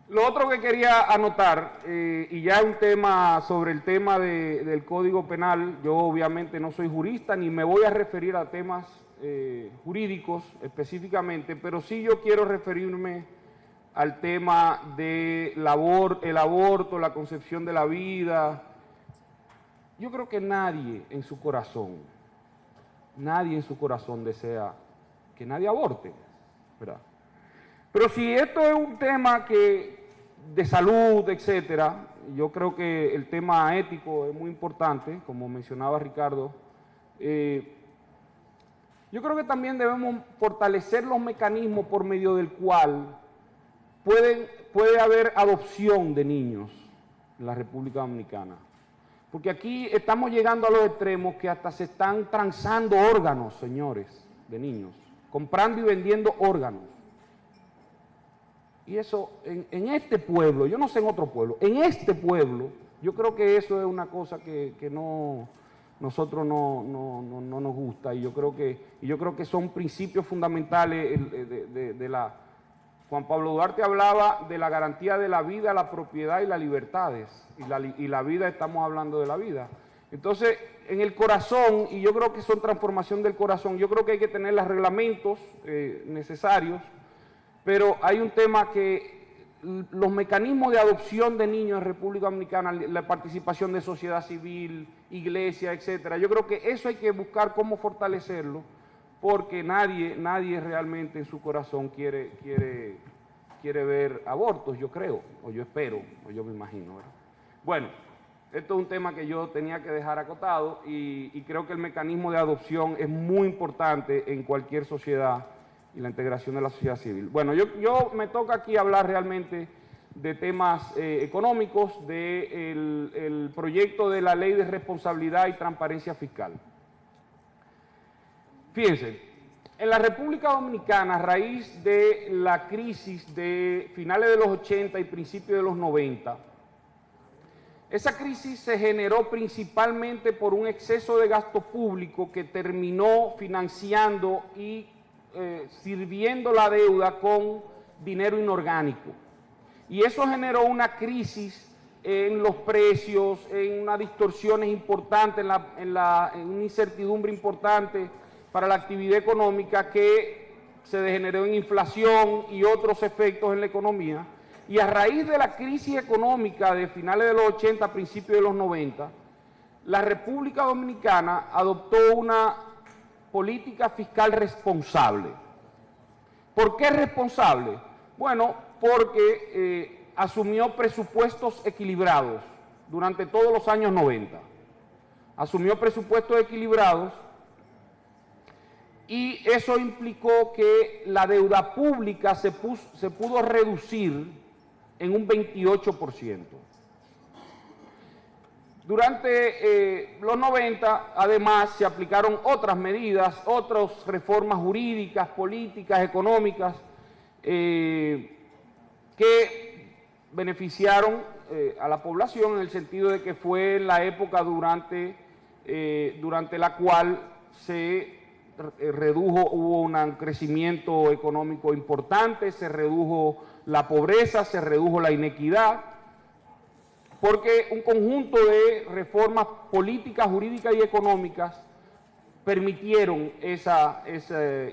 lo otro que quería anotar, y ya es un tema sobre el tema del Código Penal. Yo obviamente no soy jurista ni me voy a referir a temas jurídicos específicamente, pero sí yo quiero referirme al tema del aborto, la concepción de la vida. Yo creo que nadie en su corazón desea que nadie aborte, ¿verdad? Pero si esto es un tema de salud, etcétera, yo creo que el tema ético es muy importante, como mencionaba Ricardo. Yo creo que también debemos fortalecer los mecanismos por medio del cual puede haber adopción de niños en la República Dominicana. Porque aquí estamos llegando a los extremos que hasta se están transando órganos, señores, de niños, comprando y vendiendo órganos. Y eso, en este pueblo, yo no sé en otro pueblo, en este pueblo, yo creo que eso es una cosa que nosotros no nos gusta, y yo creo que son principios fundamentales de la... Juan Pablo Duarte hablaba de la garantía de la vida, la propiedad y las libertades, y la vida, estamos hablando de la vida. Entonces, en el corazón, y yo creo que son transformación del corazón, yo creo que hay que tener los reglamentos necesarios, pero hay un tema que los mecanismos de adopción de niños en República Dominicana, la participación de sociedad civil, iglesia, etcétera, yo creo que eso hay que buscar cómo fortalecerlo, porque nadie realmente en su corazón quiere ver abortos, yo creo, o yo espero, o yo me imagino, ¿verdad? Bueno, esto es un tema que yo tenía que dejar acotado, y creo que el mecanismo de adopción es muy importante en cualquier sociedad, y la integración de la sociedad civil. Bueno, yo me toca aquí hablar realmente de temas económicos, del proyecto de la Ley de Responsabilidad y Transparencia Fiscal. Fíjense, en la República Dominicana, a raíz de la crisis de finales de los 80 y principios de los 90, esa crisis se generó principalmente por un exceso de gasto público que terminó financiando y sirviendo la deuda con dinero inorgánico. Y eso generó una crisis en los precios, en unas distorsiones importantes, en una incertidumbre importante para la actividad económica, que se degeneró en inflación y otros efectos en la economía. Y a raíz de la crisis económica de finales de los 80, principios de los 90, la República Dominicana adoptó una política fiscal responsable. ¿Por qué responsable? Bueno, porque asumió presupuestos equilibrados durante todos los años 90. Asumió presupuestos equilibrados, y eso implicó que la deuda pública se pudo reducir en un 28%. Durante los 90, además, se aplicaron otras medidas, otras reformas jurídicas, políticas, económicas, que beneficiaron a la población, en el sentido de que fue la época durante la cual se hubo un crecimiento económico importante, se redujo la pobreza, se redujo la inequidad, porque un conjunto de reformas políticas, jurídicas y económicas permitieron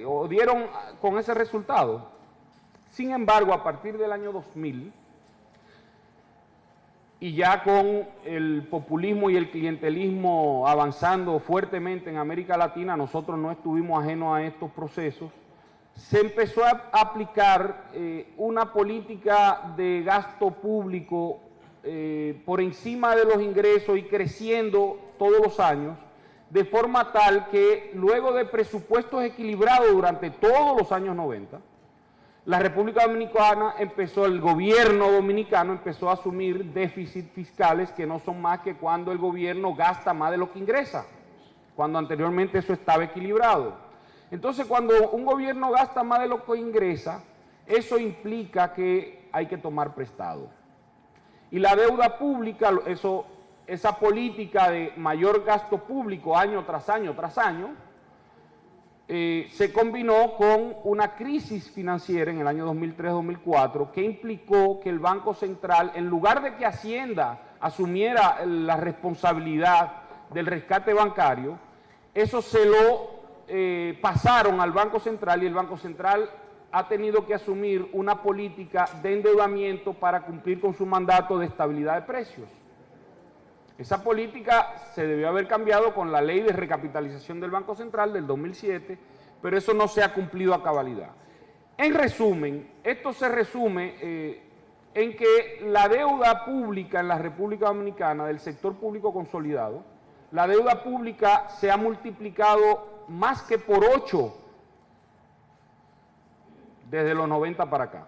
o dieron con ese resultado. Sin embargo, a partir del año 2000, y ya con el populismo y el clientelismo avanzando fuertemente en América Latina, nosotros no estuvimos ajenos a estos procesos, se empezó a aplicar una política de gasto público por encima de los ingresos y creciendo todos los años, de forma tal que luego de presupuestos equilibrados durante todos los años 90, la República Dominicana el gobierno dominicano empezó a asumir déficits fiscales que no son más que cuando el gobierno gasta más de lo que ingresa, cuando anteriormente eso estaba equilibrado. Entonces, cuando un gobierno gasta más de lo que ingresa, eso implica que hay que tomar prestado. Y la deuda pública, esa política de mayor gasto público año tras año tras año, se combinó con una crisis financiera en el año 2003-2004 que implicó que el Banco Central, en lugar de que Hacienda asumiera la responsabilidad del rescate bancario, eso se lo pasaron al Banco Central, y el Banco Central ha tenido que asumir una política de endeudamiento para cumplir con su mandato de estabilidad de precios. Esa política se debió haber cambiado con la ley de recapitalización del Banco Central del 2007, pero eso no se ha cumplido a cabalidad. En resumen, esto se resume en que la deuda pública en la República Dominicana, del sector público consolidado, la deuda pública se ha multiplicado más que por 8 desde los 90 para acá.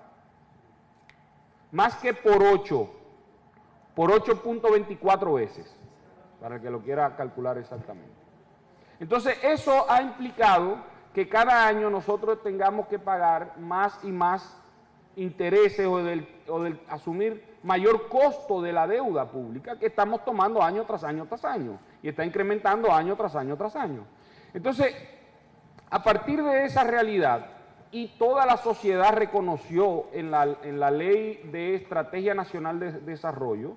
Más que por 8, por 8.24 veces, para el que lo quiera calcular exactamente. Entonces, eso ha implicado que cada año nosotros tengamos que pagar más y más intereses o del asumir mayor costo de la deuda pública que estamos tomando año tras año tras año y está incrementando año tras año tras año. Entonces, a partir de esa realidad, y toda la sociedad reconoció en la Ley de Estrategia Nacional de Desarrollo,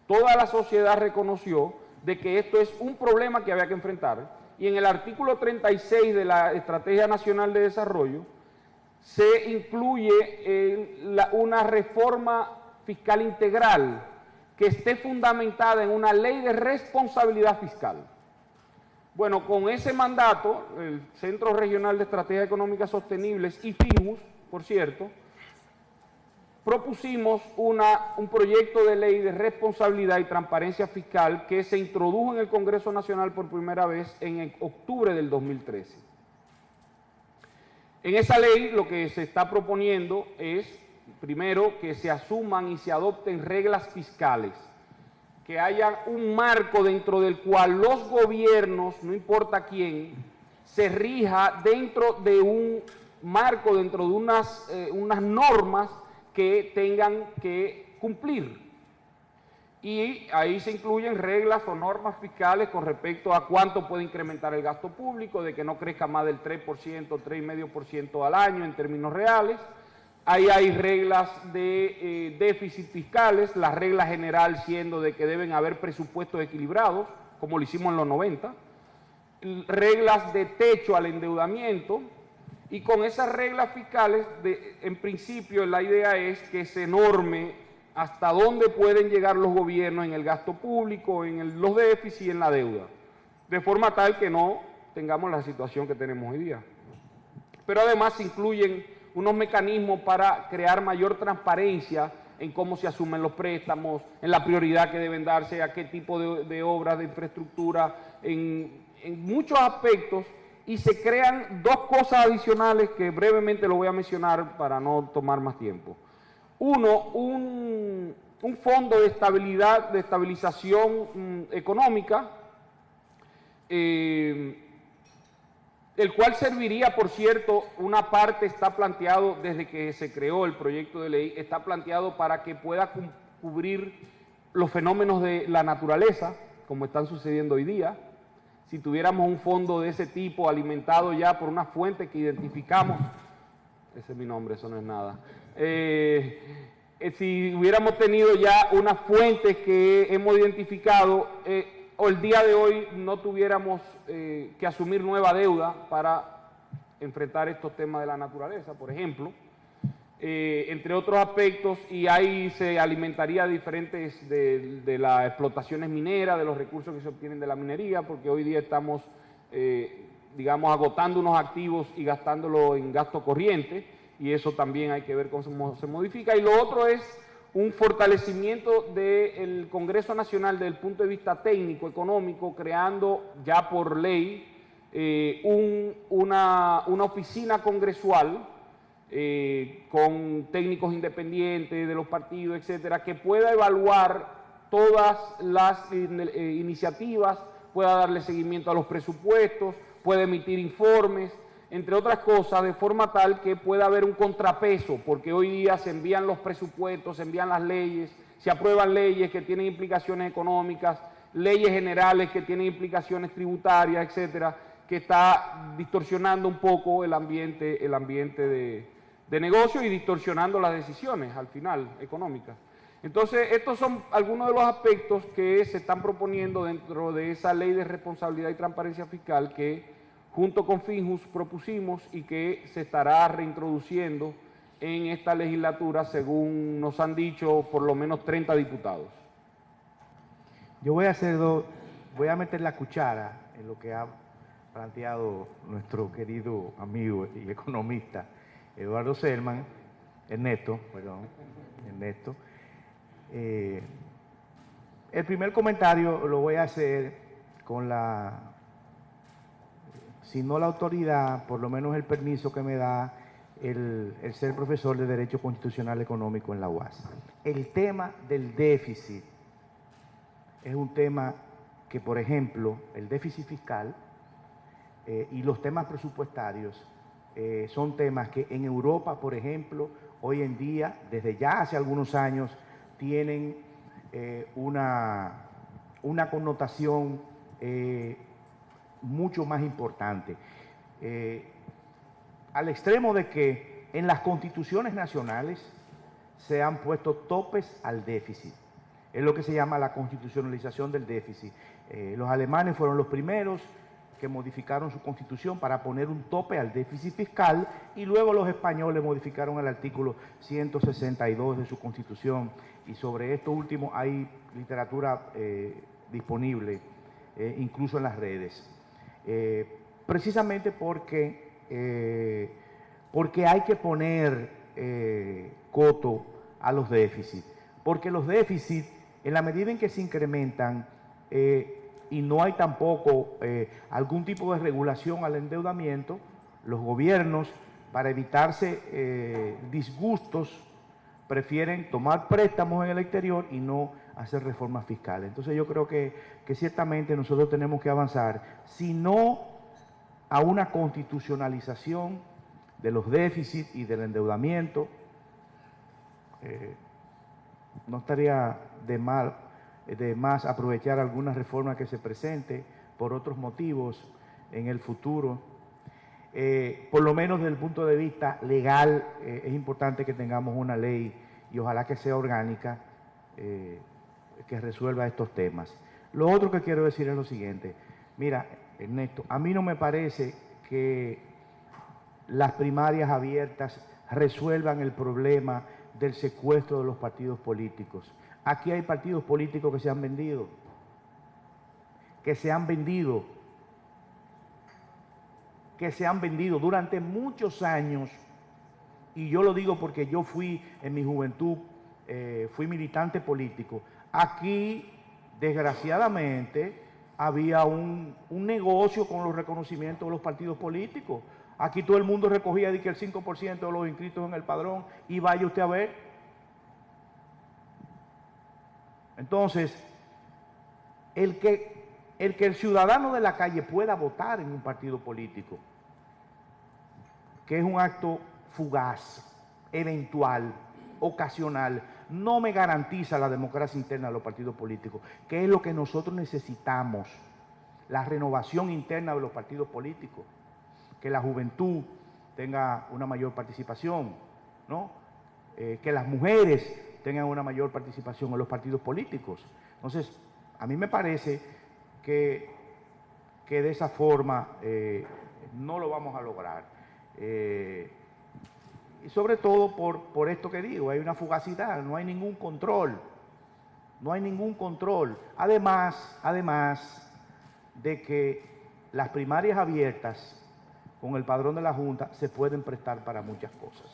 toda la sociedad reconoció de que esto es un problema que había que enfrentar, y en el artículo 36 de la Estrategia Nacional de Desarrollo se incluye una reforma fiscal integral que esté fundamentada en una ley de responsabilidad fiscal. Bueno, con ese mandato, el Centro Regional de Estrategias Económicas Sostenibles y FINJUS, por cierto, propusimos un proyecto de ley de responsabilidad y transparencia fiscal que se introdujo en el Congreso Nacional por primera vez en octubre del 2013. En esa ley lo que se está proponiendo es, primero, que se asuman y se adopten reglas fiscales, que haya un marco dentro del cual los gobiernos, no importa quién, se rija dentro de un marco, dentro de unas normas que tengan que cumplir. Y ahí se incluyen reglas o normas fiscales con respecto a cuánto puede incrementar el gasto público, de que no crezca más del 3%, 3,5% al año en términos reales. Ahí hay reglas de déficit fiscales, la regla general siendo de que deben haber presupuestos equilibrados, como lo hicimos en los 90, reglas de techo al endeudamiento, y con esas reglas fiscales, en principio la idea es que se norme hasta dónde pueden llegar los gobiernos en el gasto público, en los déficits y en la deuda, de forma tal que no tengamos la situación que tenemos hoy día. Pero además se incluyen unos mecanismos para crear mayor transparencia en cómo se asumen los préstamos, en la prioridad que deben darse a qué tipo de obras de infraestructura, en muchos aspectos, y se crean dos cosas adicionales que brevemente lo voy a mencionar para no tomar más tiempo. Uno, un fondo de estabilidad, de estabilización económica, el cual serviría, por cierto, una parte está planteado desde que se creó el proyecto de ley, está planteado para que pueda cubrir los fenómenos de la naturaleza, como están sucediendo hoy día. Si tuviéramos un fondo de ese tipo alimentado ya por una fuente que identificamos, ese es mi nombre, eso no es nada. Si hubiéramos tenido ya unas fuentes que hemos identificado, o el día de hoy no tuviéramos que asumir nueva deuda para enfrentar estos temas de la naturaleza, por ejemplo, entre otros aspectos, y ahí se alimentaría diferentes de las explotaciones mineras, de los recursos que se obtienen de la minería, porque hoy día estamos, digamos, agotando unos activos y gastándolo en gasto corriente, y eso también hay que ver cómo se modifica. Y lo otro es un fortalecimiento del Congreso Nacional desde el punto de vista técnico, económico, creando ya por ley una oficina congresual con técnicos independientes de los partidos, etcétera, que pueda evaluar todas las iniciativas, pueda darle seguimiento a los presupuestos, pueda emitir informes, entre otras cosas, de forma tal que pueda haber un contrapeso, porque hoy día se envían los presupuestos, se envían las leyes, se aprueban leyes que tienen implicaciones económicas, leyes generales que tienen implicaciones tributarias, etcétera, que está distorsionando un poco el ambiente de negocio y distorsionando las decisiones, al final, económicas. Entonces, estos son algunos de los aspectos que se están proponiendo dentro de esa ley de responsabilidad y transparencia fiscal que junto con FINJUS propusimos y que se estará reintroduciendo en esta legislatura, según nos han dicho por lo menos 30 diputados. Yo voy a meter la cuchara en lo que ha planteado nuestro querido amigo y economista, Eduardo Selman, Ernesto. El primer comentario lo voy a hacer con si no la autoridad, por lo menos el permiso que me da el ser profesor de Derecho Constitucional Económico en la UAS. El tema del déficit es un tema que, por ejemplo, el déficit fiscal y los temas presupuestarios son temas que en Europa, por ejemplo, hoy en día, desde ya hace algunos años, tienen una connotación mucho más importante. Al extremo de que en las constituciones nacionales se han puesto topes al déficit. Es lo que se llama la constitucionalización del déficit. Los alemanes fueron los primeros que modificaron su constitución para poner un tope al déficit fiscal y luego los españoles modificaron el artículo 162 de su constitución y sobre esto último hay literatura disponible, incluso en las redes. Precisamente porque hay que poner coto a los déficits, porque los déficits, en la medida en que se incrementan y no hay tampoco algún tipo de regulación al endeudamiento, los gobiernos, para evitarse disgustos, prefieren tomar préstamos en el exterior y no hacer reformas fiscales. Entonces yo creo que ciertamente nosotros tenemos que avanzar, si no a una constitucionalización de los déficits y del endeudamiento, no estaría de más aprovechar alguna reforma que se presente por otros motivos en el futuro. Por lo menos desde el punto de vista legal, es importante que tengamos una ley y ojalá que sea orgánica que resuelva estos temas. Lo otro que quiero decir es lo siguiente. Mira, Ernesto, a mí no me parece que las primarias abiertas resuelvan el problema del secuestro de los partidos políticos. Aquí hay partidos políticos que se han vendido, que se han vendido durante muchos años, y yo lo digo porque yo fui en mi juventud, fui militante político. Aquí, desgraciadamente, había un negocio con los reconocimientos de los partidos políticos. Aquí todo el mundo recogía de que el 5% de los inscritos en el padrón y vaya usted a ver. Entonces, el que el ciudadano de la calle pueda votar en un partido político, que es un acto fugaz, eventual, ocasional, no me garantiza la democracia interna de los partidos políticos, que es lo que nosotros necesitamos, la renovación interna de los partidos políticos, que la juventud tenga una mayor participación, ¿no? Que las mujeres tengan una mayor participación en los partidos políticos. Entonces, a mí me parece que de esa forma no lo vamos a lograr. Y sobre todo por esto que digo, hay una fugacidad, no hay ningún control. No hay ningún control. Además de que las primarias abiertas con el padrón de la Junta se pueden prestar para muchas cosas.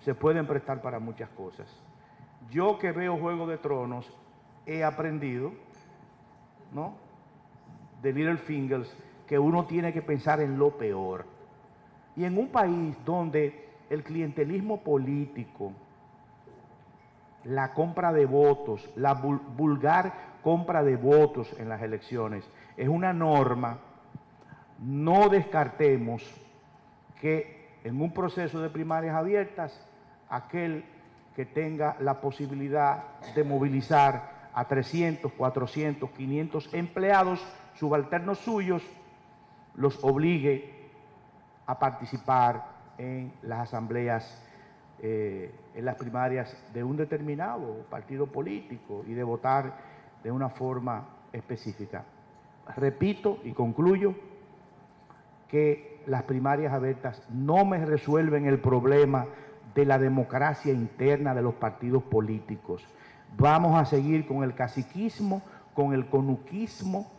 Se pueden prestar para muchas cosas. Yo que veo Juego de Tronos he aprendido, ¿no?, de Littlefinger, que uno tiene que pensar en lo peor. Y en un país donde el clientelismo político, la compra de votos, la vulgar compra de votos en las elecciones es una norma, no descartemos que en un proceso de primarias abiertas, aquel que tenga la posibilidad de movilizar a 300, 400, 500 empleados subalternos suyos, los obligue a participar en las asambleas, en las primarias de un determinado partido político y de votar de una forma específica. Repito y concluyo que las primarias abiertas no me resuelven el problema de la democracia interna de los partidos políticos. Vamos a seguir con el caciquismo, con el conuquismo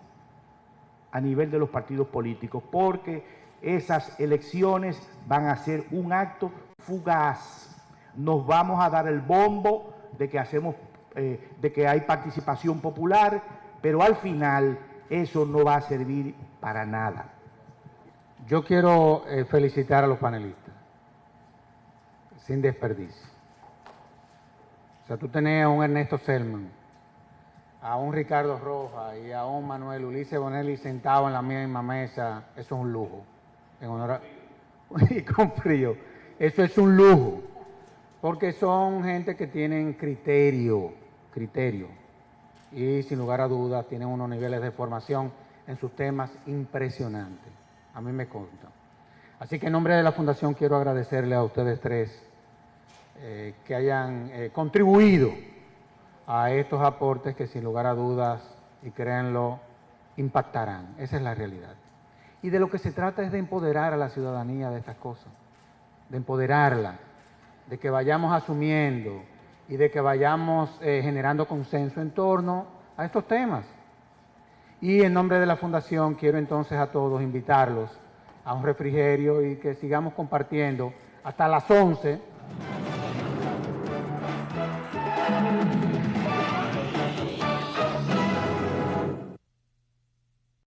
a nivel de los partidos políticos, porque esas elecciones van a ser un acto fugaz. Nos vamos a dar el bombo de que hay participación popular, pero al final eso no va a servir para nada. Yo quiero felicitar a los panelistas, sin desperdicio. O sea, tú tenías a un Ernesto Selman, a un Ricardo Rojas y a un Manuel Ulises Bonelli sentado en la misma mesa. Eso es un lujo. En honor a... y con frío. Eso es un lujo. Porque son gente que tienen criterio. Y sin lugar a dudas tienen unos niveles de formación en sus temas impresionantes. A mí me consta. Así que en nombre de la Fundación quiero agradecerle a ustedes tres que hayan contribuido a estos aportes que sin lugar a dudas, y créanlo, impactarán. Esa es la realidad. Y de lo que se trata es de empoderar a la ciudadanía de estas cosas, de empoderarla, de que vayamos asumiendo y de que vayamos generando consenso en torno a estos temas. Y en nombre de la Fundación quiero entonces a todos invitarlos a un refrigerio y que sigamos compartiendo hasta las 11.